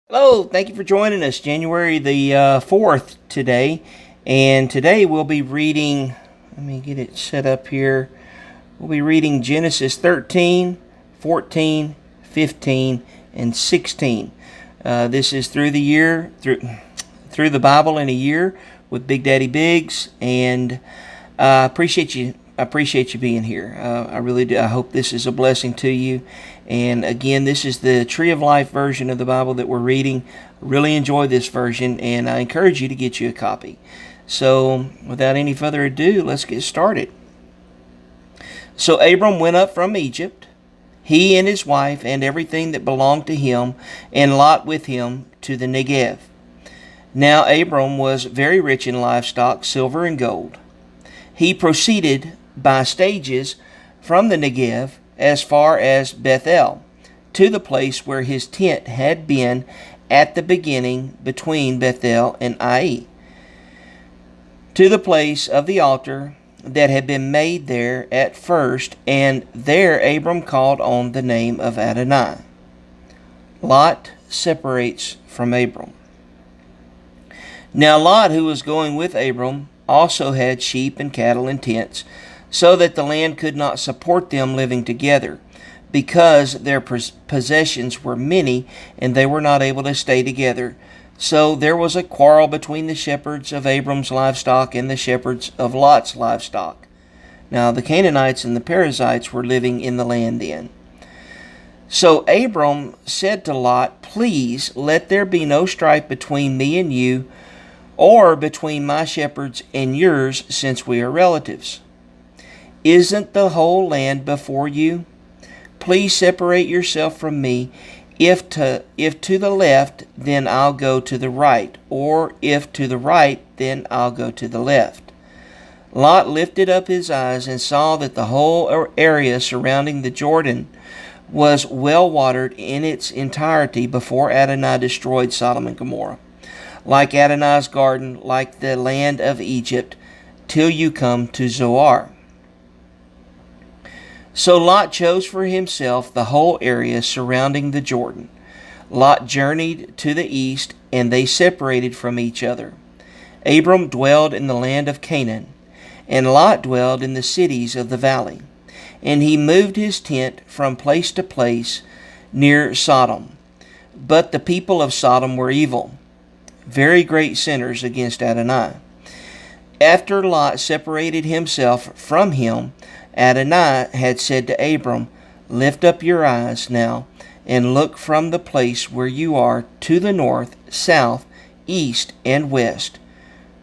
Hello, thank you for joining us. January the 4th today. And today we'll be reading, let me get it set up here. We'll be reading Genesis 13, 14, 15, and 16. This is through the year, through the Bible in a year with BigDaddyBigz. And I appreciate you being here. I really do. I hope this is a blessing to you. And again, this is the Tree of Life version of the Bible that we're reading. Really enjoy this version, and I encourage you to get you a copy. So, without any further ado, let's get started. So Abram went up from Egypt, he and his wife and everything that belonged to him, and Lot with him, to the Negev. Now Abram was very rich in livestock, silver and gold. He proceeded by stages from the Negev as far as Bethel, to the place where his tent had been at the beginning between Bethel and Ai, to the place of the altar that had been made there at first, and there Abram called on the name of Adonai. Lot separates from Abram. Now Lot, who was going with Abram, also had sheep and cattle and tents, so that the land could not support them living together, because their possessions were many, and they were not able to stay together. So there was a quarrel between the shepherds of Abram's livestock and the shepherds of Lot's livestock. Now the Canaanites and the Perizzites were living in the land then. So Abram said to Lot, "Please let there be no strife between me and you, or between my shepherds and yours, since we are relatives. Isn't the whole land before you? Please separate yourself from me. If to the left, then I'll go to the right, or if to the right, then I'll go to the left." Lot lifted up his eyes and saw that the whole area surrounding the Jordan was well watered in its entirety before Adonai destroyed Sodom and Gomorrah, like Adonai's garden, like the land of Egypt, till you come to Zoar. So Lot chose for himself the whole area surrounding the Jordan. Lot journeyed to the east, and they separated from each other. Abram dwelled in the land of Canaan, and Lot dwelled in the cities of the valley. And he moved his tent from place to place near Sodom. But the people of Sodom were evil, very great sinners against Adonai. After Lot separated himself from him, Adonai had said to Abram, "Lift up your eyes now, and look from the place where you are to the north, south, east, and west.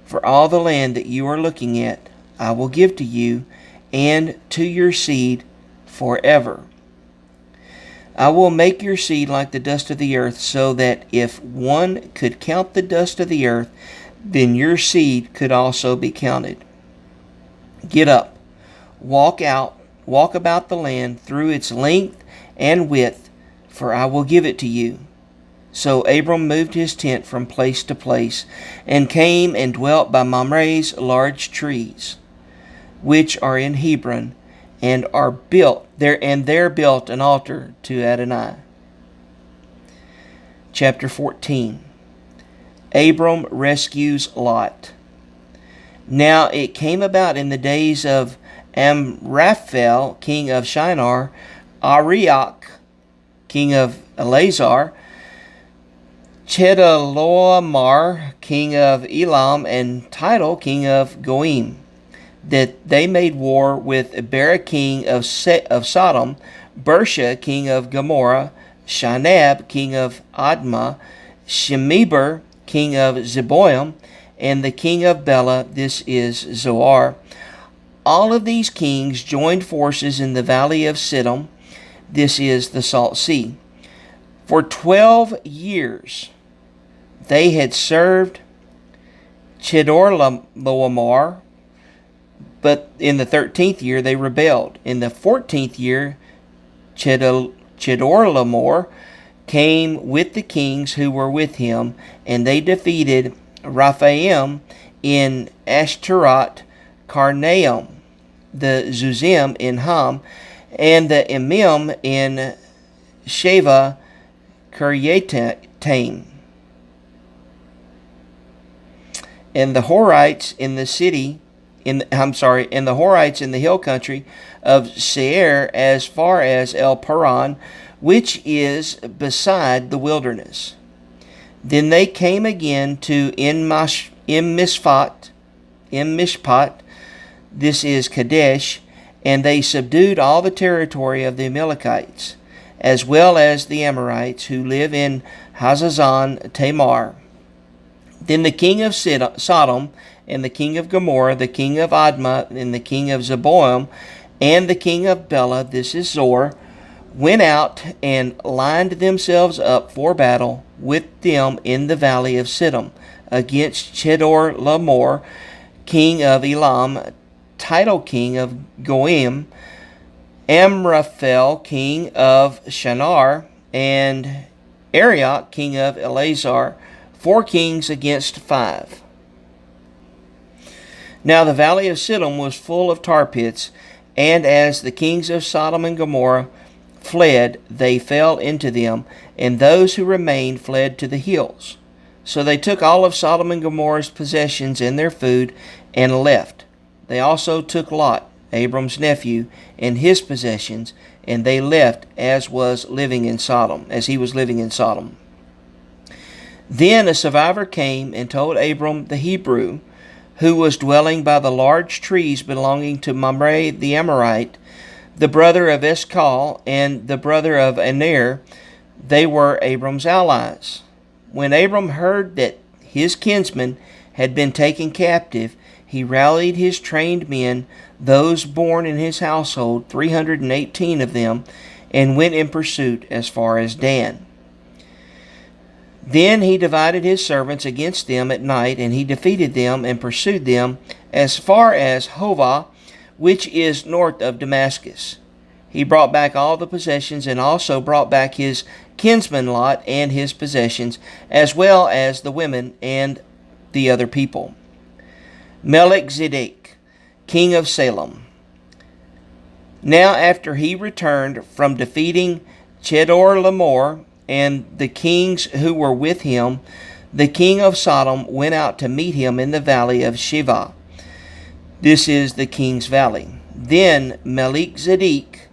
For all the land that you are looking at, I will give to you and to your seed forever. I will make your seed like the dust of the earth, so that if one could count the dust of the earth, then your seed could also be counted. Get up. Walk about the land through its length and width, for I will give it to you." So Abram moved his tent from place to place, and came and dwelt by Mamre's large trees, which are in Hebron, and are built there, and there built an altar to Adonai. Chapter 14. Abram rescues Lot. Now it came about in the days of Amraphel, king of Shinar, Arioch, king of Elazar, Chedorlaomer, king of Elam, and Tidal, king of Goim, that they made war with Bera, king of Sodom, Bersha, king of Gomorrah, Shinab, king of Admah, Shemeber, king of Zeboim, and the king of Bela, this is Zoar. All of these kings joined forces in the valley of Siddim, this is the Salt Sea. For 12 years they had served Chedorlaomer, but in the 13th year they rebelled. In the 14th year, Chedorlaomer came with the kings who were with him, and they defeated Raphaim in Ashtaroth, Karnaim, the Zuzim in Ham, and the Emim in Sheva Kiryataim. and the Horites in the city, and the Horites in the hill country of Seir, as far as El Paran, which is beside the wilderness. Then they came again to Mishpat, this is Kadesh, and they subdued all the territory of the Amalekites, as well as the Amorites who live in Hazazon Tamar. Then the king of Sodom, and the king of Gomorrah, the king of Admah, and the king of Zeboim, and the king of Bela, this is Zor, went out and lined themselves up for battle with them in the valley of Siddim, against Chedorlaomer, king of Elam, Tidal king of Goim, Amraphel king of Shinar, and Arioch king of Eleazar, 4 kings against 5. Now the valley of Siddim was full of tar pits, and as the kings of Sodom and Gomorrah fled, they fell into them, and those who remained fled to the hills. So they took all of Sodom and Gomorrah's possessions and their food, and left. They also took Lot, Abram's nephew, and his possessions, and they left as he was living in Sodom. Then a survivor came and told Abram the Hebrew, who was dwelling by the large trees belonging to Mamre the Amorite, the brother of Eshcol, and the brother of Aner. They were Abram's allies. When Abram heard that his kinsmen had been taken captive, he rallied his trained men, those born in his household, 318 of them, and went in pursuit as far as Dan. Then he divided his servants against them at night, and he defeated them and pursued them as far as Hovah, which is north of Damascus. He brought back all the possessions, and also brought back his kinsman Lot and his possessions, as well as the women and the other people. Melchizedek, king of Salem. Now after he returned from defeating Chedorlaomer and the kings who were with him, the king of Sodom went out to meet him in the valley of Shiva. This is the king's valley. Then Melchizedek,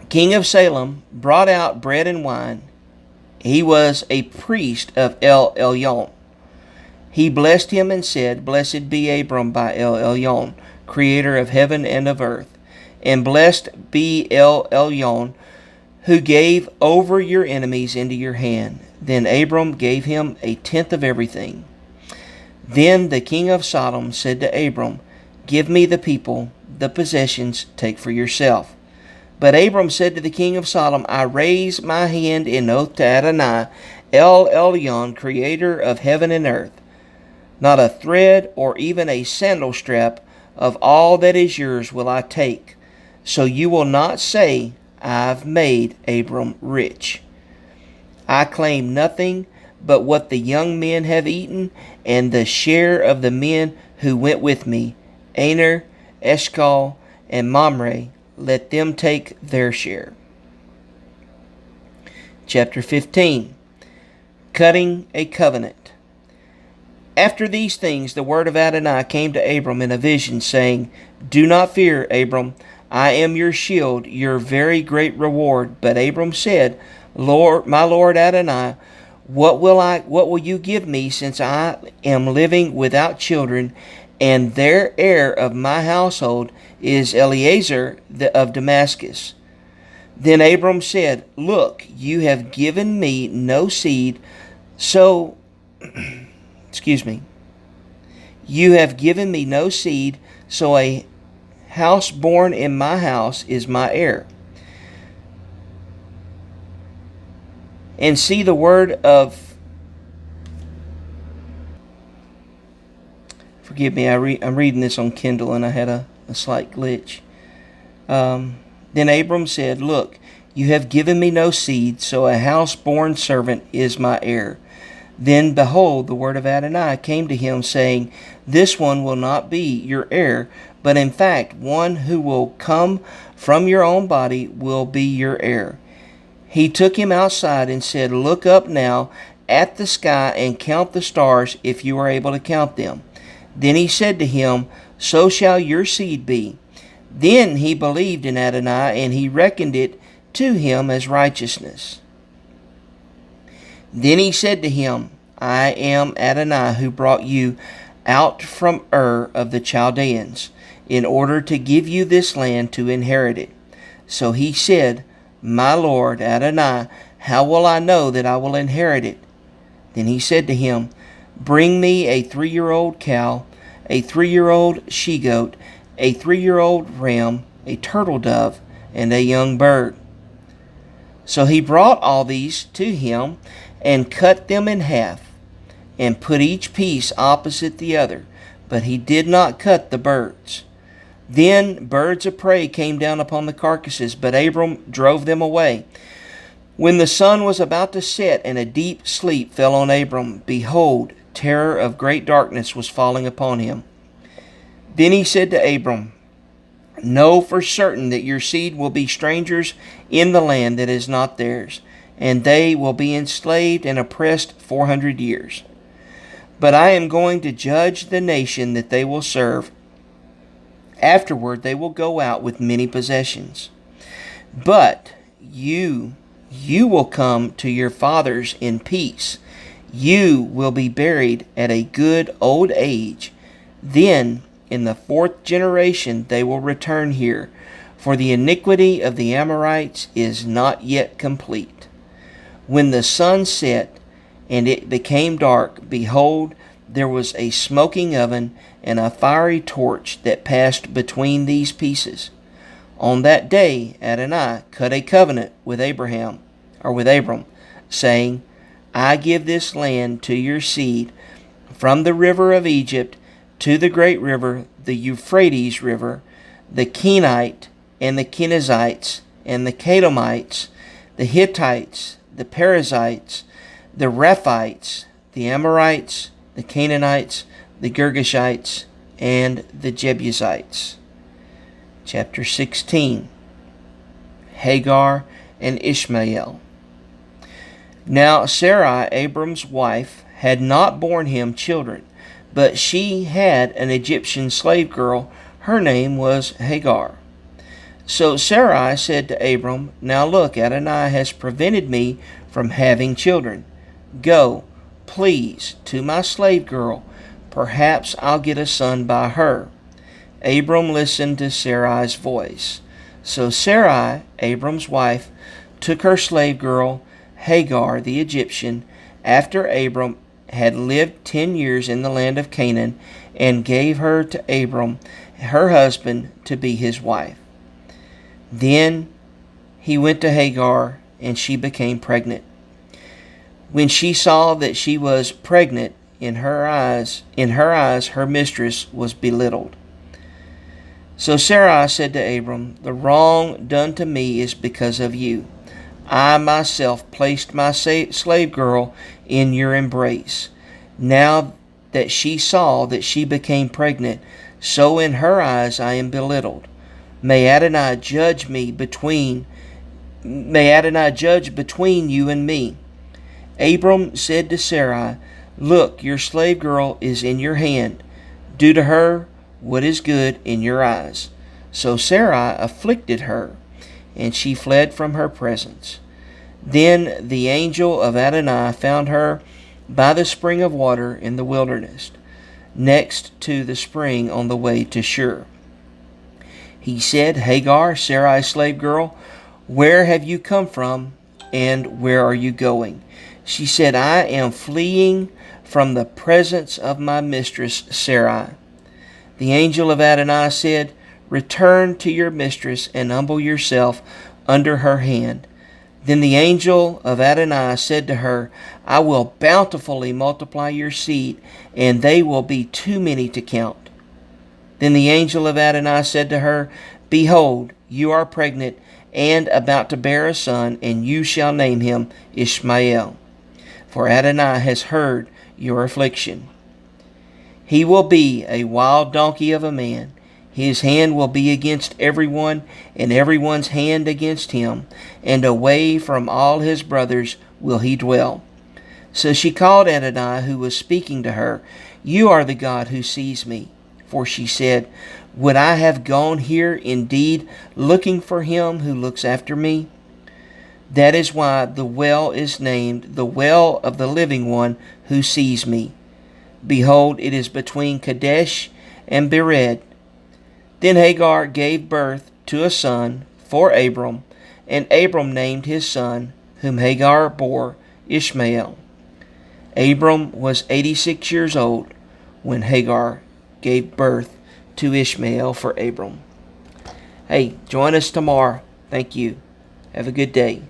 king of Salem, brought out bread and wine. He was a priest of El Elyon. He blessed him and said, Blessed be Abram by El Elyon, creator of heaven and of earth. And blessed be El Elyon, who gave over your enemies into your hand. Then Abram gave him 1/10 of everything. Then the king of Sodom said to Abram, Give me the people, the possessions, take for yourself. But Abram said to the king of Sodom, I raise my hand in oath to Adonai, El Elyon, creator of heaven and earth. Not a thread or even a sandal strap of all that is yours will I take. So you will not say, I've made Abram rich. I claim nothing but what the young men have eaten, and the share of the men who went with me, Aner, Eshcol, and Mamre, let them take their share. Chapter 15. Cutting a Covenant. After these things the word of Adonai came to Abram in a vision, saying, Do not fear, Abram, I am your shield, your very great reward. But Abram said, Lord, my Lord Adonai, what will you give me, since I am living without children, and their heir of my household is Eliezer of Damascus? Then Abram said, Look, you have given me no seed, so you have given me no seed, so a house born in my house is my heir. And see the word of, forgive me, I'm reading this on Kindle and I had a slight glitch. Then Abram said, Look, you have given me no seed, so a house-born servant is my heir. Then behold, the word of Adonai came to him, saying, This one will not be your heir, but in fact one who will come from your own body will be your heir. He took him outside and said, Look up now at the sky and count the stars, if you are able to count them." Then he said to him, "So shall your seed be." Then he believed in Adonai, and he reckoned it to him as righteousness. Then he said to him, "I am Adonai, who brought you out from Ur of the Chaldeans, in order to give you this land to inherit it." So he said, "My Lord Adonai, how will I know that I will inherit it?" Then he said to him, "Bring me a 3-year-old cow, a 3-year-old she-goat, a 3-year-old ram, a turtle dove, and a young bird." So he brought all these to him and cut them in half, and put each piece opposite the other, but he did not cut the birds. Then birds of prey came down upon the carcasses, but Abram drove them away. When the sun was about to set and a deep sleep fell on Abram, behold, terror of great darkness was falling upon him. Then he said to Abram, "Know for certain that your seed will be strangers in the land that is not theirs, and they will be enslaved and oppressed 400 years. But I am going to judge the nation that they will serve. Afterward they will go out with many possessions. But you will come to your fathers in peace. You will be buried at a good old age. Then in the 4th generation they will return here, for the iniquity of the Amorites is not yet complete." When the sun set and it became dark, behold, there was a smoking oven and a fiery torch that passed between these pieces. On that day Adonai cut a covenant with Abram, saying, "I give this land to your seed, from the river of Egypt to the great river, the Euphrates River, the Kenite and the Kenizzites and the Kadmonites, the Hittites, the Perizzites, the Rephites, the Amorites, the Canaanites, the Girgashites, and the Jebusites." Chapter 16. Hagar and Ishmael. Now Sarai, Abram's wife, had not borne him children, but she had an Egyptian slave girl. Her name was Hagar. So Sarai said to Abram, "Now look, Adonai has prevented me from having children. Go, please, to my slave girl. Perhaps I'll get a son by her." Abram listened to Sarai's voice. So Sarai, Abram's wife, took her slave girl, Hagar the Egyptian, after Abram had lived 10 years in the land of Canaan, and gave her to Abram, her husband, to be his wife. Then he went to Hagar, and she became pregnant. When she saw that she was pregnant, in her eyes her mistress was belittled. So Sarai said to Abram, "The wrong done to me is because of you. I myself placed my slave girl in your embrace. Now that she saw that she became pregnant, so in her eyes I am belittled. May Adonai judge between you and me." Abram said to Sarai, "Look, your slave girl is in your hand. Do to her what is good in your eyes." So Sarai afflicted her, and she fled from her presence. Then the angel of Adonai found her by the spring of water in the wilderness, next to the spring on the way to Shur. He said, "Hagar, Sarai's slave girl, where have you come from, and where are you going?" She said, "I am fleeing from the presence of my mistress Sarai." The angel of Adonai said, "Return to your mistress and humble yourself under her hand." Then the angel of Adonai said to her, "I will bountifully multiply your seed, and they will be too many to count." Then the angel of Adonai said to her, "Behold, you are pregnant and about to bear a son, and you shall name him Ishmael, for Adonai has heard your affliction. He will be a wild donkey of a man. His hand will be against everyone, and everyone's hand against him, and away from all his brothers will he dwell. So she called Adonai, who was speaking to her, "You are the God who sees me." For she said, "Would I have gone here indeed, looking for him who looks after me?" That is why the well is named the well of the living one who sees me. Behold, it is between Kadesh and Bered. Then Hagar gave birth to a son for Abram, and Abram named his son, whom Hagar bore, Ishmael. Abram was 86 years old when Hagar gave birth to Ishmael for Abram. Hey, join us tomorrow. Thank you. Have a good day.